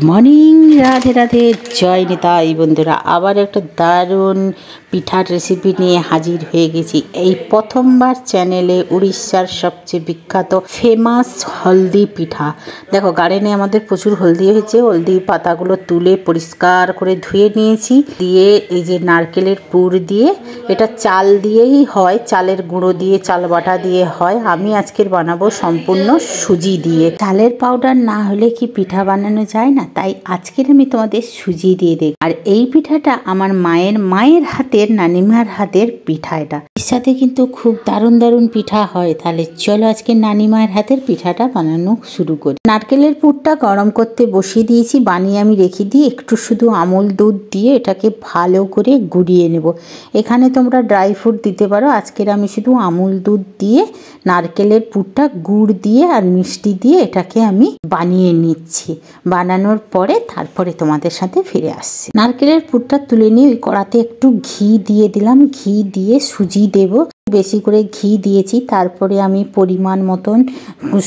Morning, Radhe Radhe, জয় নিতাই বন্ধুরা। আবার একটা দারুণ পিঠার রেসিপি নিয়ে হাজির হয়ে গেছি। এই প্রথমবার চ্যানেলে উড়িষ্যার সবচেয়ে বিখ্যাত ফেমাস হলদি পিঠা। দেখো, গার্ডেনে আমাদের প্রচুর হলদি হয়েছে। হলদি পাতাগুলো তুলে পরিষ্কার করে ধুয়ে নিয়েছি। দিয়ে এই যে নারকেলের পুর দিয়ে, এটা চাল দিয়েই হয়, চালের গুঁড়ো দিয়ে, চাল বাটা দিয়ে হয়। আমি আজকের বানাবো সম্পূর্ণ সুজি দিয়ে। চালের পাউডার না হলে কি পিঠা বানানো যায় না? তাই আজকের আমি তোমাদের সুজি দিয়ে দেব। আর এই পিঠাটা আমার মায়ের হাতের, নানিমার হাতের পিঠা। এটা এর সাথে কিন্তু খুব দারুণ দারুণ পিঠা হয়। তাহলে চলো আজকে নানিমায়ের হাতের পিঠাটা বানানো শুরু করি। নারকেলের পুরটা গরম করতে বসিয়ে দিয়েছি, বানিয়ে আমি রেখে দিয়ে একটু শুধু আমুল দুধ দিয়ে এটাকে ভালো করে গুঁড়িয়ে নেব। এখানে তোমরা ড্রাই ফ্রুট দিতে পারো। আজকের আমি শুধু আমুল দুধ দিয়ে নারকেলের পুরটা গুড় দিয়ে আর মিষ্টি দিয়ে এটাকে আমি বানিয়ে নিচ্ছি। বানানোর পরে তারপরে তোমাদের সাথে ফিরে আসছি। নারকেলের পুরটা তুলে নিয়ে ওই কড়াতে একটু ঘি দিয়ে দিলাম। ঘি দিয়ে সুজি দেব, বেশি করে ঘি দিয়েছি। তারপরে আমি পরিমাণ মতন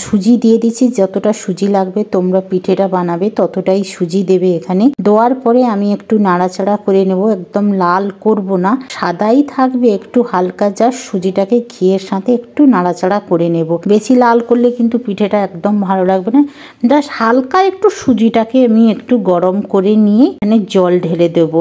সুজি দিয়ে দিচ্ছি। যতটা সুজি লাগবে তোমরা পিঠেটা বানাবে ততটাই সুজি দেবে। এখানে দেওয়ার পরে আমি একটু নাড়াচাড়া করে নেব। একদম লাল করব না, সাদাই থাকবে, একটু হালকা যা সুজিটাকে ঘিয়ের সাথে একটু নাড়াচাড়া করে নেব। বেশি লাল করলে কিন্তু পিঠেটা একদম ভালো লাগবে না। জাস্ট হালকা একটু সুজিটাকে আমি একটু গরম করে নিয়ে এখানে জল ঢেলে দেব।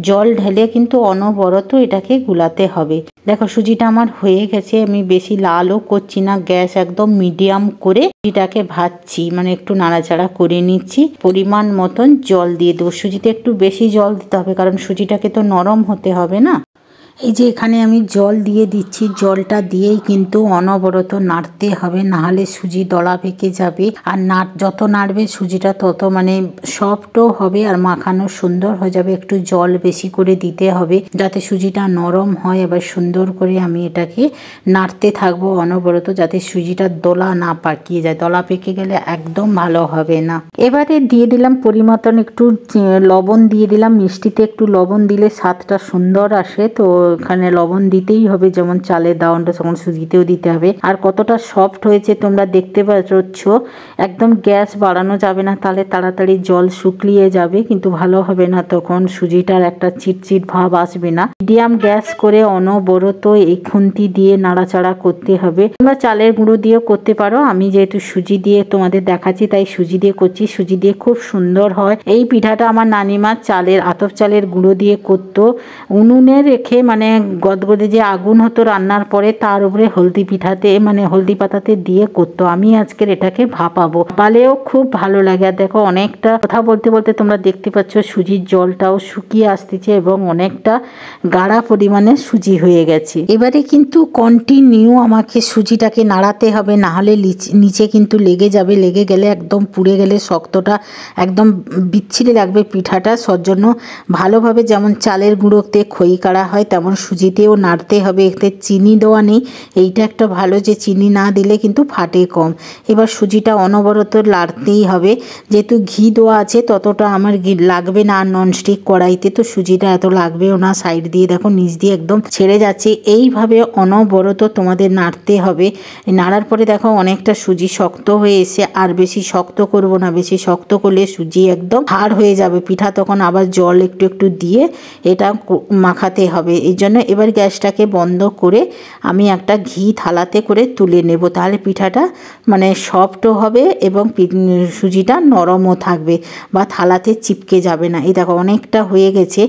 জল ঢেলে কিন্তু অনবরত এটাকে গুলাতে হবে। দেখো, সুজিটা আমার হয়ে গেছে। আমি বেশি লালও করছি না, গ্যাস একদম মিডিয়াম করে সুজিটাকে ভাজছি, মানে একটু নাড়াচাড়া করে নিচ্ছি। পরিমাণ মতন জল দিয়ে দেবো। সুজিতে একটু বেশি জল দিতে হবে, কারণ সুজিটাকে তো নরম হতে হবে না। এই যে এখানে আমি জল দিয়ে দিচ্ছি। জলটা দিয়েই কিন্তু অনবরত নাড়তে হবে, নাহলে সুজি দলা পেকে যাবে। আর যত নাড়বে সুজিটা তত মানে সফটও হবে আর মাখানো সুন্দর হয়ে যাবে। একটু জল বেশি করে দিতে হবে যাতে সুজিটা নরম হয়। এবার সুন্দর করে আমি এটাকে নাড়তে থাকবো অনবরত, যাতে সুজিটা দলা না পাকিয়ে যায়। দলা পেকে গেলে একদম ভালো হবে না। এবারে দিয়ে দিলাম পরিমাণ একটু লবণ দিয়ে দিলাম। মিষ্টিতে একটু লবণ দিলে স্বাদটা সুন্দর আসে, তো এখানে লবণ দিতেই হবে। যেমন চালের দাওয়াটা তখন সুজিতেও দিতে হবে। আর কতটা সফট হয়েছে তোমরা দেখতে পাচ্ছ। একদম গ্যাস বাড়ানো যাবে না, তাহলে তাড়াতাড়ি জল শুকিয়ে যাবে, কিন্তু ভালো হবে না। তখন সুজিটার একটা চিটচিট ভাব আসবে না। মিডিয়াম গ্যাস করে অনবরত এই খুন্তি দিয়ে নাড়াচাড়া করতে হবে। তোমরা চালের গুঁড়ো দিয়েও করতে পারো। আমি যেহেতু সুজি দিয়ে তোমাদের দেখাচ্ছি তাই সুজি দিয়ে করছি। সুজি দিয়ে খুব সুন্দর হয় এই পিঠাটা। আমার নানিমা আতপ চালের গুঁড়ো দিয়ে করতো। উনুনে রেখে, মানে গদগদে যে আগুন হতো রান্নার পরে, তার উপরে হলদি পিঠাতে, মানে হলদি পাতাতে দিয়ে করতো। আমি আজকের এটাকে ভাপাবো। ভাপালেও খুব ভালো লাগে। আর দেখো, অনেকটা কথা বলতে বলতে তোমরা দেখতে পাচ্ছ সুজির জলটাও শুকিয়ে আসতেছে এবং অনেকটা গাঢ় পরিমাণে সুজি হয়ে গেছে। এবারে কিন্তু কন্টিনিউ আমাকে সুজিটাকে নাড়াতে হবে, না হলে নিচে কিন্তু লেগে যাবে। লেগে গেলে একদম পুড়ে গেলে শক্তটা একদম বিচ্ছিরি লাগবে পিঠাটা। জন্য ভালোভাবে, যেমন চালের গুঁড়োতে খই কাড়া হয় তেমন সুজিতেও নাড়তে হবে। এতে চিনি দেওয়া নেই, এইটা একটা ভালো, যে চিনি না দিলে কিন্তু ফাটে কম। এবার সুজিটা অনবরত নাড়তেই হবে। যেহেতু ঘি দেওয়া আছে ততটা আমার লাগবে না, আর ননস্টিক কড়াইতে তো সুজিটা এত লাগবেও না। সাইড দিয়ে দেখো নিচ দিয়ে একদম ছেড়ে যাচ্ছে। এইভাবে অনবরত তোমাদের নাড়তে হবে। নাড়ার পরে দেখো অনেকটা সুজি শক্ত হয়ে এসে, আর বেশি শক্ত করব না, বেশি শক্ত করলে সুজি একদম হাড় হয়ে যাবে পিঠা। তখন আবার জল একটু একটু দিয়ে এটা মাখাতে হবে। এই জন্য এবার গ্যাসটাকে বন্ধ করে আমি একটা ঘি থালাতে করে তুলে নেব। তাহলে পিঠাটা মানে সফটও হবে এবং সুজিটা নরমও থাকবে বা থালাতে চিপকে যাবে না। এই দেখো অনেকটা হয়ে গেছে,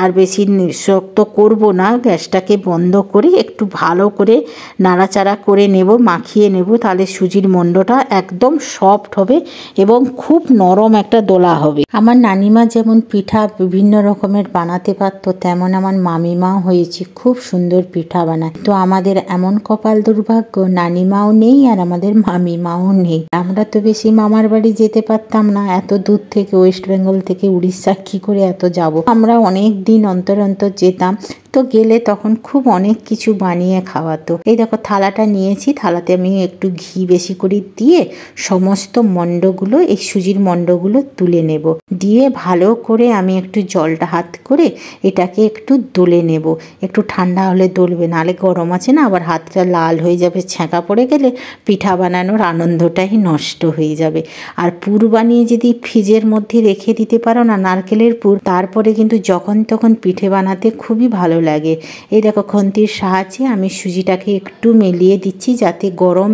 আর বেশি শক্ত করব না। গ্যাসটাকে বন্ধ করে একটু ভালো করে নাড়াচাড়া করে নেব, মাখিয়ে নেব। তাহলে সুজির মণ্ডটা একদম সফট হবে এবং খুব নরম একটা দোলা হবে। আমার নানিমা যেমন পিঠা বিভিন্ন রকমের বানাতে পারতো, তেমন আমার মামিমাও হয়েছে, খুব সুন্দর পিঠা বানায়। তো আমাদের এমন কপাল দুর্ভাগ্য, নানিমাও নেই আর আমাদের মামিমাও নেই। আমরা তো বেশি মামার বাড়ি যেতে পারতাম না, এত দূর থেকে, ওয়েস্ট বেঙ্গল থেকে উড়িষ্যা কি করে এত যাব। আমরা অনেক দিন অন্তর অন্তর যেতাম। তো গেলে তখন খুব অনেক কিছু বানিয়ে খাওয়াতো। এই দেখো থালাটা নিয়েছি, থালাতে আমি একটু ঘি বেশি করে দিয়ে সমস্ত মণ্ডগুলো, এই সুজির মণ্ডগুলো তুলে নেব। দিয়ে ভালো করে আমি একটু জলটা হাত করে এটাকে একটু দোলে নেব। একটু ঠান্ডা হলে দলবে, নাহলে গরম আছে না, আবার হাতটা লাল হয়ে যাবে, ছ্যাঁকা পড়ে গেলে পিঠা বানানোর আনন্দটাই নষ্ট হয়ে যাবে। আর পুর বানিয়ে যদি ফ্রিজের মধ্যে রেখে দিতে পারো না, নারকেলের পুর, তারপরে কিন্তু যখন তখন পিঠে বানাতে খুবই ভালো লাগে। এই দেখো খন্তির সাহায্যে আমি সুজিটাকে একটু মেলিয়ে দিচ্ছি যাতে গরম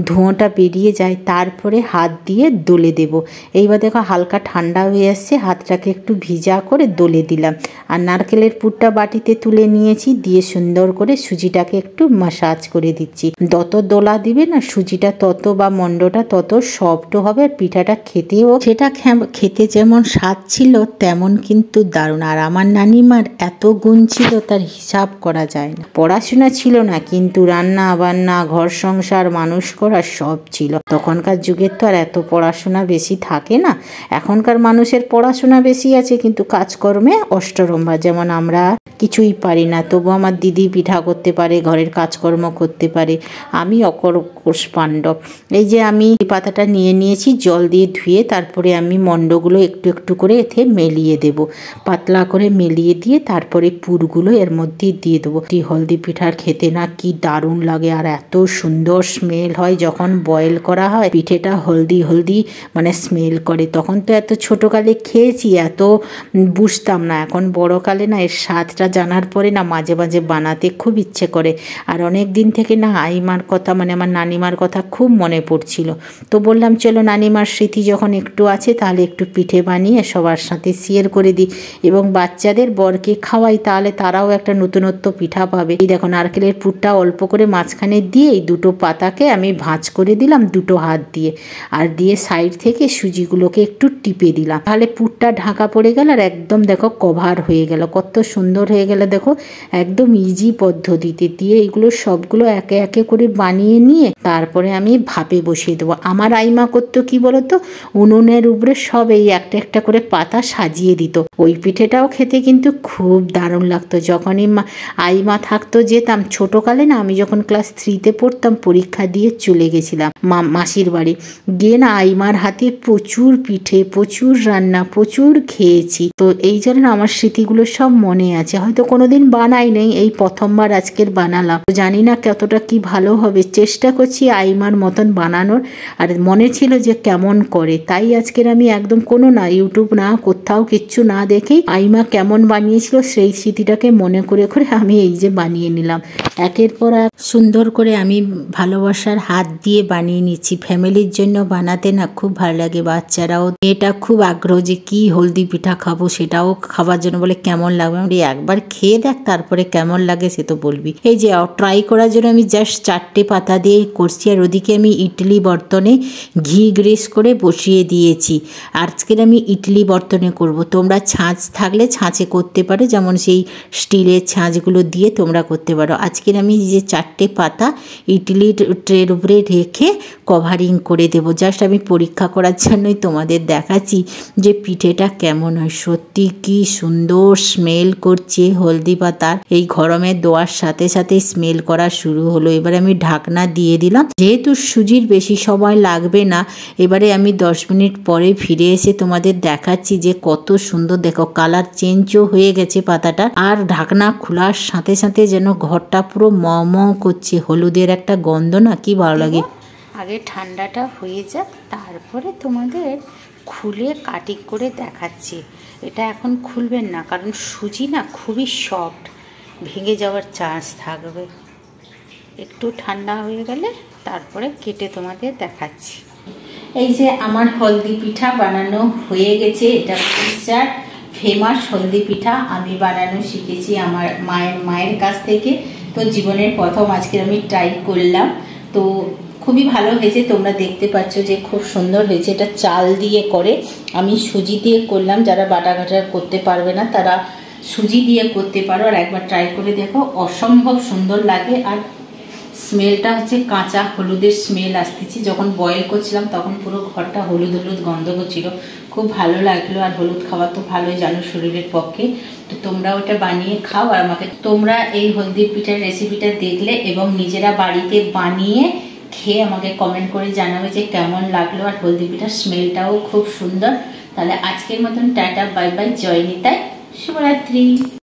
ধোঁয়াটা বেরিয়ে যায়, তারপরে হাত দিয়ে দলে দেব। এইবার দেখো হালকা ঠান্ডা হয়ে আসছে, হাতটাকে একটু ভিজা করে দলে দিলাম। আর নারকেলের পুরটা বাটিতে তুলে নিয়েছি, দিয়ে সুন্দর করে সুজিটাকে একটু মাসাজ করে দিচ্ছি। যত দোলা দিবে না সুজিটা তত বা মণ্ডটা তত সফট হবে, আর পিঠাটা খেতেও সেটা খেতে যেমন স্বাদ ছিল তেমন কিন্তু দারুণ। আর আমার নানিমার এত গুণ ছিল তার হিসাব করা যায় না। পড়াশোনা ছিল না, কিন্তু রান্না বান্না, ঘর সংসার, মানুষ করা সব ছিল। তখনকার যুগের তো আর এত পড়াশোনা বেশি থাকে না। এখনকার মানুষের পড়াশোনা বেশি আছে কিন্তু কাজকর্মে অষ্টরম্ভা। যেমন আমরা কিছুই পারি না, তবু আমার দিদি পিঠা করতে পারে, ঘরের কাজকর্ম করতে পারে, আমি অকরকুশ পাণ্ডব। এই যে আমি পাতাটা নিয়ে নিয়েছি, জল দিয়ে ধুয়ে তারপরে আমি মণ্ডগুলো একটু একটু করে এতে মেলিয়ে দেব। পাতলা করে মেলিয়ে দিয়ে তারপরে পুরগুলো এর মধ্যে দিয়ে দেবো। হলদি পিঠার খেতে না কি দারুণ লাগে, আর এত সুন্দর স্মেল হয় যখন বয়েল করা হয়। পিঠেটা হলদি হলদি মানে স্মেল করে। তখন তো এত ছোটোকালে খেয়েছি, এত বুঝতাম না। এখন বড়কালে না এর স্বাদটা জানার পরে না মাঝে মাঝে বানাতে খুব ইচ্ছে করে। আর অনেক দিন থেকে না আইমার কথা, মানে আমার নানিমার কথা খুব মনে পড়ছিল। তো বললাম চলো নানিমার স্মৃতি যখন একটু আছে তাহলে একটু পিঠে বানিয়ে সবার সাথে শেয়ার করে দিই এবং বাচ্চাদের বরকে খাওয়াই, তাহলে তারাও একটা নতুনত্ব পিঠা পাবে। এই দেখো নারকেলের পুরটা অল্প করে মাঝখানে দিয়ে এই দুটো পাতাকে আমি ভাঁজ করে দিলাম দুটো হাত দিয়ে, আর দিয়ে সাইড থেকে সুজিগুলোকে একটু টিপে দিলাম। তাহলে পুরটা ঢাকা পড়ে গেল আর একদম দেখো কভার হয়ে গেল, কত সুন্দর হয়ে গেল দেখো। একদম ইজি পদ্ধতিতে দিয়ে এগুলো সবগুলো একে একে করে বানিয়ে নিয়ে তারপরে আমি ভাপে বসিয়ে দেবো। আমার আইমা করতো কি বলতো, উনুনের উপরে সব এই একটা একটা করে পাতা সাজিয়ে দিত। ওই পিঠেটাও খেতে কিন্তু খুব দারুণ লাগতো। যখনই আইমা থাকতো যেতাম, ছোটোকালে না আমি যখন ক্লাস 3-তে পড়তাম পরীক্ষা দিয়ে চলে গেছিলাম মাসির বাড়ি, গিয়ে না আইমার হাতে প্রচুর পিঠে, প্রচুর রান্না, প্রচুর খেয়েছি। তো এই জন্য আমার স্মৃতিগুলো সব মনে আছে। হয়তো কোনোদিন বানাই নেই, এই প্রথমবার আজকের বানালাম। জানি না কতটা কি ভালো হবে, চেষ্টা করছি আইমার মতন বানানোর। আর মনে ছিল যে কেমন করে, তাই আজকের আমি একদম কোনো না ইউটিউব না কোথাও কিচ্ছু না দেখেই আইমা কেমন বানিয়েছিল সেই স্মৃতিটাকে মনে করে করে আমি এই যে বানিয়ে নিলাম। একের পর এক সুন্দর করে আমি ভালোবাসার হাত দিয়ে বানিয়ে নিচ্ছি। ফ্যামিলির জন্য বানাতে না খুব ভালো লাগে। বাচ্চারাও, এটা খুব আগ্রহ যে কি হলদি পিঠা খাবো, সেটাও খাবার জন্য বলে কেমন লাগবে। আমি একবার খেয়ে দেখ তারপরে কেমন লাগে সে তো বলবি। এই যে ট্রাই করার জন্য আমি জাস্ট 4টে পাতা দিয়ে করছি। আর ওদিকে আমি ইডলি বর্তনে ঘি গ্রেস করে বসিয়ে দিয়েছি। আজকের আমি ইডলি বর্তনে করব। তোমরা ছাঁচ থাকলে ছাঁচে করতে পারো, যেমন সেই স্টিলের ছাঁচগুলো দিয়ে তোমরা করতে পারো। আজকের আমি যে 4টে পাতা ইডলির ট্রের উপরে রেখে কভারিং করে দেব। জাস্ট আমি পরীক্ষা করার জন্যই তোমাদের দেখাচ্ছি যে পিঠেটা কেমন হয়। সত্যি কি সুন্দর স্মেল করছে হলদি পাতার। এই গরমের দোয়ার সাথে সাথে স্মেল করা শুরু হলো। এবারে আমি ঢাকনা দিয়ে দিলাম। যেহেতু সুজির বেশি সময় লাগবে না, এবারে আমি 10 মিনিট পরে ফিরে এসে তোমাদের দেখাচ্ছি যে কত সুন্দর দেখো কালার চেঞ্জও হয়ে গেছে পাতাটা। আর ঢাকনা খোলার সাথে সাথে যেন ঘরটা পুরো ম করছে, হলুদের একটা গন্ধ না কি ভালো লাগে। আগে ঠান্ডাটা হয়ে যাক, তারপরে তোমাদের খুলে কাটিং করে দেখাচ্ছি। এটা এখন খুলবেন না, কারণ সুজি না খুবই সফট, ভেঙে যাওয়ার চান্স থাকবে। একটু ঠান্ডা হয়ে গেলে তারপরে কেটে তোমাদের দেখাচ্ছি। এই যে আমার হলদি পিঠা বানানো হয়ে গেছে। এটা উড়িষ্যার ফেমাস হলদি পিঠা আমি বানানো শিখেছি আমার মায়ের কাছ থেকে। তো জীবনের প্রথম আজকে আমি ট্রাই করলাম, তো খুবই ভালো হয়েছে। তোমরা দেখতে পাচ্ছ যে খুব সুন্দর হয়েছে। এটা চাল দিয়ে করে, আমি সুজি দিয়ে করলাম। যারা বাটাঘাটা করতে পারবে না তারা সুজি দিয়ে করতে পারো, আর একবার ট্রাই করে দেখো, অসম্ভব সুন্দর লাগে। আর স্মেলটা হচ্ছে কাঁচা হলুদের স্মেল আসতেছি। যখন বয়েল করছিলাম তখন পুরো ঘরটা হলুদ হলুদ গন্ধ করছিল, খুব ভালো লাগলো। আর হলুদ খাওয়া তো ভালোই জানো শরীরের পক্ষে, তো তোমরা ওটা বানিয়ে খাও। আর আমাকে তোমরা এই হলদির পিঠার রেসিপিটা দেখলে এবং নিজেরা বাড়িতে বানিয়ে খেয়ে আমাকে কমেন্ট করে জানাবে যে কেমন লাগলো। আর হলদি পিঠার স্মেলটাও খুব সুন্দর। তাহলে আজকের মতন টাটা, বাই বাই, জয় নিতাই, শুভরাত্রি।